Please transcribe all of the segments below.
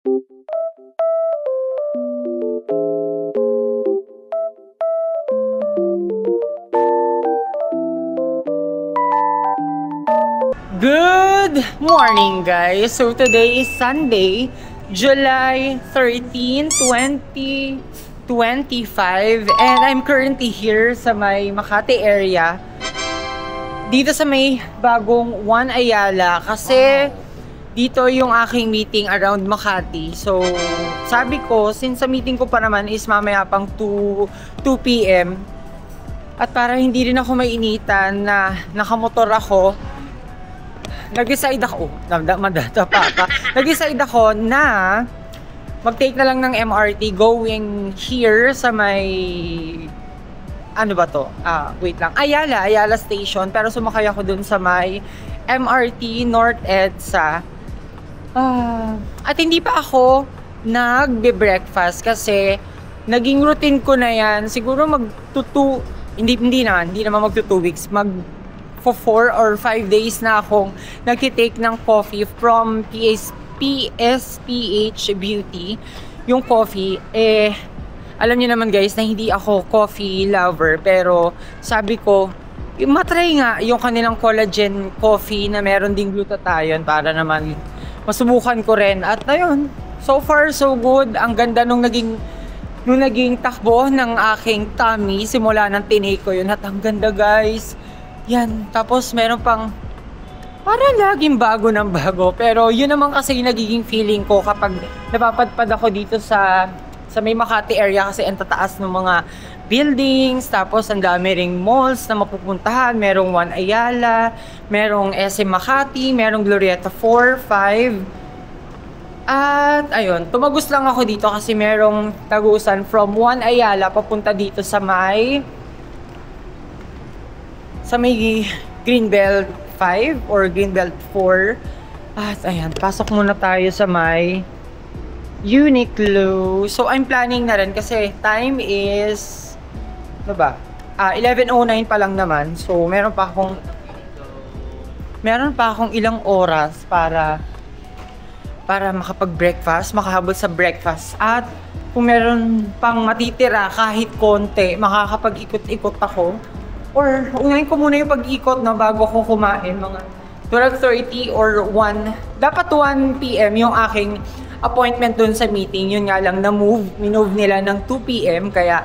Good morning, guys! So today is Sunday, July 13, 2025, and I'm currently here sa may Makati area, dito sa may bagong One Ayala, kasi dito yung aking meeting around Makati. So sabi ko, since sa meeting ko pa naman is mamaya pang 2 PM, at para hindi rin ako mainitan na nakamotor ako, nag-decide ako na mag-take na lang ng MRT going here sa may, ano ba to? Wait lang. Ayala Station. Pero sumakay ako dun sa may MRT North EDSA. At hindi pa ako nagbe-breakfast kasi naging routine ko na yan. Siguro hindi naman magto 2 weeks. For 4 or 5 days na akong nagtitake ng coffee from PSPH Beauty. Yung coffee, alam niyo naman guys na hindi ako coffee lover, pero sabi ko, matry nga yung kanilang collagen coffee na meron ding glutathione para naman masubukan ko rin. At ayun, so far so good. Ang ganda nung naging takbo ng aking tummy simula ng tinake ko yun. At ang ganda guys. Yan, tapos meron pang parang laging bago ng bago. Pero yun naman kasi yung nagiging feeling ko kapag napapadpad ako dito sa may Makati area, kasi ang tataas ng mga buildings, tapos ang dami ring malls na mapupuntahan. Merong One Ayala, merong SM Makati, merong Glorieta 4, 5. At ayun, tumagos lang ako dito kasi merong tagusan from One Ayala papunta dito sa may Greenbelt 5 or Greenbelt 4. At ayan, pasok muna tayo sa may Uniqlo. So I'm planning na rin kasi time is 11:09 pa lang naman. So meron pa akong ilang oras para makapag-breakfast, makahabol sa breakfast. At kung meron pang matitira kahit konti, makakapag-ikot-ikot ako. Or unahin ko muna yung pag-ikot na bago ako kumain, mga 12:30 or 1. Dapat 1 PM yung aking appointment dun sa meeting. Yun nga lang, minove nila ng 2 PM. Kaya,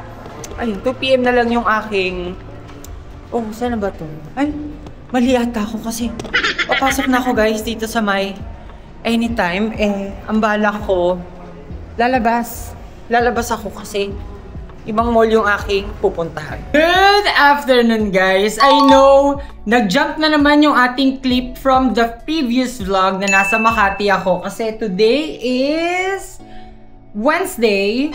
ayun, 2 PM na lang yung aking... Oh, saan na ba to? Ay, mali ata ako kasi papasok na ako guys dito sa may Anytime. Ang balak ko, lalabas ako kasi ibang mall yung aking pupuntahan. Good afternoon guys! I know, nag-jump na naman yung ating clip from the previous vlog na nasa Makati ako. Kasi today is Wednesday,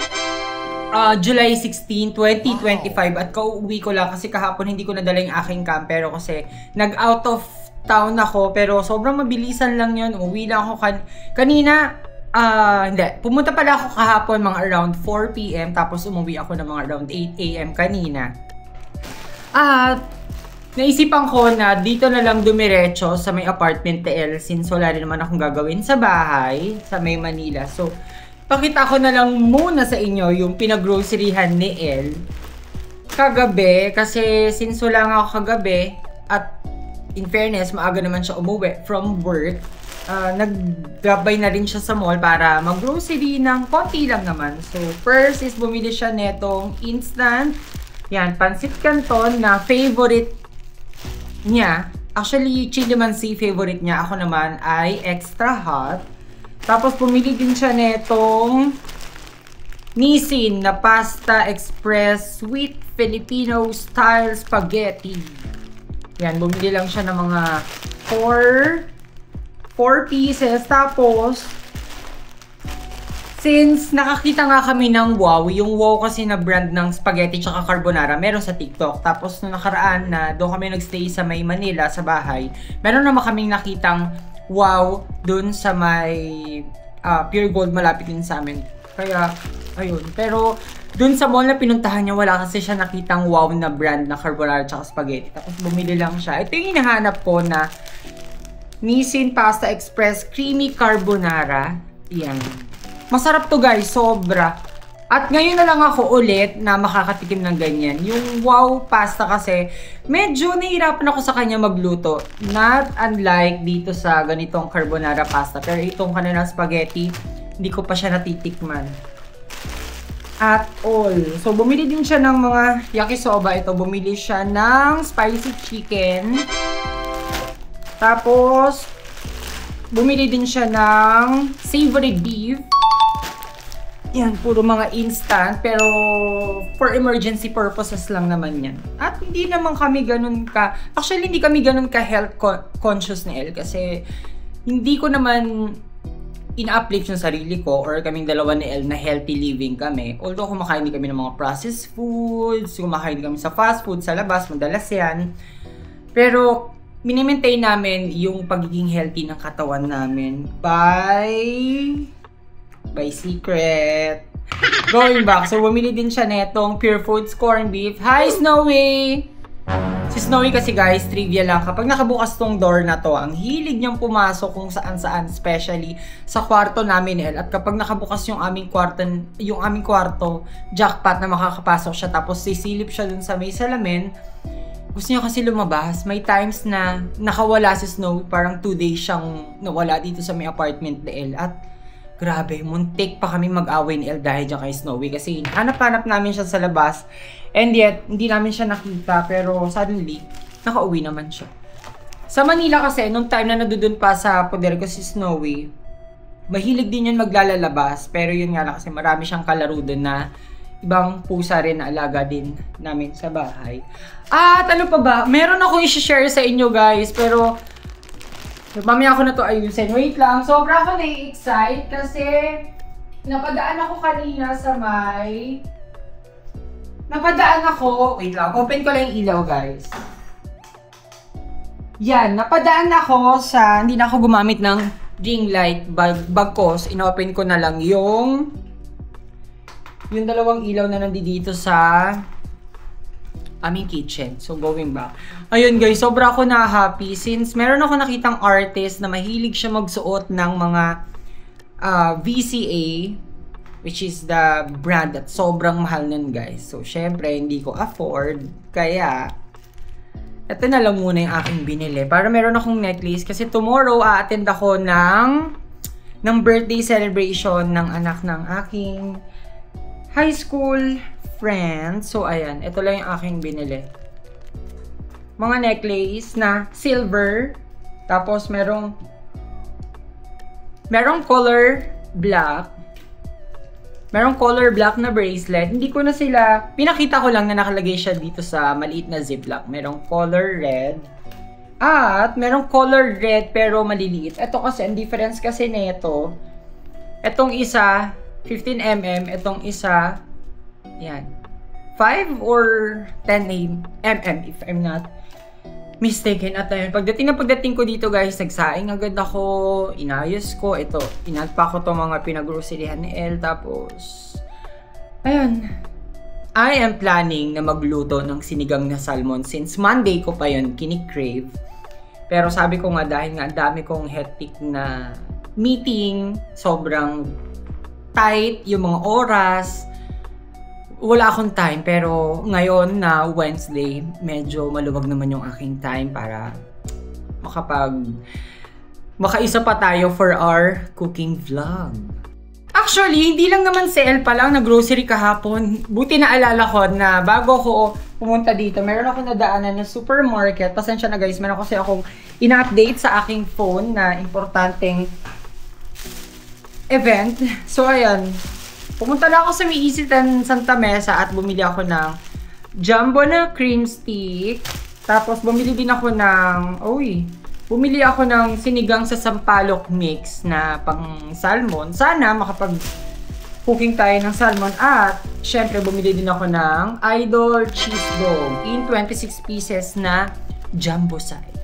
July 16, 2025. At kauwi ko lang kasi kahapon hindi ko nadala yung aking campero kasi nag-out of town ako. Pero sobrang mabilisan lang yun. Umuwi lang ako kanina. Hindi. Pumunta pala ako kahapon mga around 4 PM tapos umuwi ako ng mga around 8 AM kanina. At naisipan ko na dito na lang dumiretso sa may apartment TL since wala rin naman akong gagawin sa bahay sa may Manila. So, pakita ko na lang muna sa inyo yung pinag-groceryhan ni El kagabi kasi since wala nga ako kagabi at in fairness, maaga naman siya umuwi from work. Naggabay na rin siya sa mall para mag-grocery ng konti lang naman. So, first is bumili siya netong instant. Yan, pancit canton na favorite niya. Actually, chili mansi favorite niya. Ako naman ay extra hot. Tapos, bumili din siya netong Nissin na pasta express sweet Filipino style spaghetti. Yan, bumili lang siya ng mga 4 pieces. Tapos, since nakakita nga kami ng Wow, yung Wow kasi na brand ng spaghetti tsaka carbonara, meron sa TikTok. Tapos, nung nakaraan na doon kami nagstay sa may Manila, sa bahay, meron naman kaming nakitang Wow doon sa may Pure Gold, malapit din sa amin. Kaya, ayun. Pero, doon sa mall na pinuntahan niya, wala kasi siya nakitang Wow na brand na carbonara tsaka spaghetti. Tapos, bumili lang siya. Ito yung hinahanap ko na Nissin Pasta Express Creamy Carbonara. Yan. Masarap to guys, sobra. At ngayon na lang ako ulit na makakatikim ng ganyan. Yung wow pasta kasi, medyo nahihirapan ako sa kanya magluto. Not unlike dito sa ganitong carbonara pasta. Pero itong kanilang spaghetti, hindi ko pa siya natitikman. At all. So, bumili din siya ng mga yakisoba. Ito, bumili siya ng spicy chicken. Tapos, bumili din siya ng savory beef. Yan, puro mga instant, pero for emergency purposes lang naman yan. At hindi naman kami ganun actually hindi kami ganun ka health conscious ni Elle kasi hindi ko naman ina-uplift yung sarili ko or kaming dalawa ni Elle na healthy living kami. Although kumakain din kami ng mga processed foods, kumakain kami sa fast food, sa labas, madalas yan. Pero minimaintain namin yung pagiging healthy ng katawan namin by secret. Going back, so bumili din siya netong Pure Foods corned beef. Hi, Snowy! Si Snowy kasi guys, trivia lang, kapag nakabukas tong door na to, ang hilig niyang pumasok kung saan-saan, especially sa kwarto namin, El. At kapag nakabukas yung aming kwarto, jackpot na makakapasok siya, tapos sisilip siya dun sa may salamin. Gusto niya kasi lumabas. May times na nakawala si Snowy, parang 2 days siyang nawala dito sa may apartment ni El. At grabe, muntik pa kami mag-away ni El dahil dyan kay Snowy kasi hanap-hanap namin siya sa labas and yet, hindi namin siya nakita pero suddenly, nakauwi naman siya. Sa Manila kasi, nung time na nadudun pa sa poder ko si Snowy, mahilig din yun maglalabas pero yun nga lang kasi marami siyang kalaro dun na ibang pusa rin na alaga din namin sa bahay. At ano pa ba? Meron akong i-share sa inyo guys pero mamaya ako na to ayusin. Wait lang. Sobra ako na-excite kasi napadaan ako kanina sa wait lang. Open ko lang yung ilaw, guys. Yan. Napadaan ako sa, hindi na ako gumamit ng ring light bag ko. So, inopen ko na lang yung dalawang ilaw na nandito sa aming kitchen. So, going back. Ayun guys, sobra ako na-happy since meron ako nakitang artist na mahilig siya magsuot ng mga VCA, which is the brand at sobrang mahal nun guys. So, syempre, hindi ko afford. Kaya, ito na lang muna yung aking binili. Para meron akong necklace. Kasi tomorrow, a-attend ako ng birthday celebration ng anak ng aking high school friend. So, ayan. Ito lang yung aking binili. Mga necklace na silver. Tapos, merong color black. Merong color black na bracelet. Hindi ko na sila, pinakita ko lang na nakalagay siya dito sa maliit na ziplock. Merong color red. At, merong color red pero maliliit. Ito kasi, ang difference kasi nito, itong isa, 15mm. Itong isa, yan. 5 or 10 mm if I'm not mistaken. At ayun, pagdating ko dito guys, nagsaing agad ako, inayos ko. Ito, inalpa ko itong mga pinag-groceryhan ni Elle. Tapos, ayun. I am planning na magluto ng sinigang na salmon since Monday ko pa yun kinikrave. Pero sabi ko nga dahil nga dami kong hectic na meeting, sobrang tight yung mga oras, wala akong time. Pero ngayon na Wednesday, medyo maluwag naman yung aking time para makaisa pa tayo for our cooking vlog. Actually, hindi lang naman si Elle pa lang nag-grocery kahapon. Buti na alala ko na bago ako pumunta dito, meron ako nadaanan na supermarket. Pasensya na guys, meron kasi akong in-update sa aking phone na importanteng event. So, ayan. Pumunta na ako sa may Isitan Santa Mesa at bumili ako ng jumbo na cream stick. Tapos, bumili din ako bumili ako ng sinigang sa sampalok mix na pang salmon. Sana makapag-cooking tayo ng salmon. At, syempre, bumili din ako ng Idol Cheese Dog in 26 pieces na jumbo size.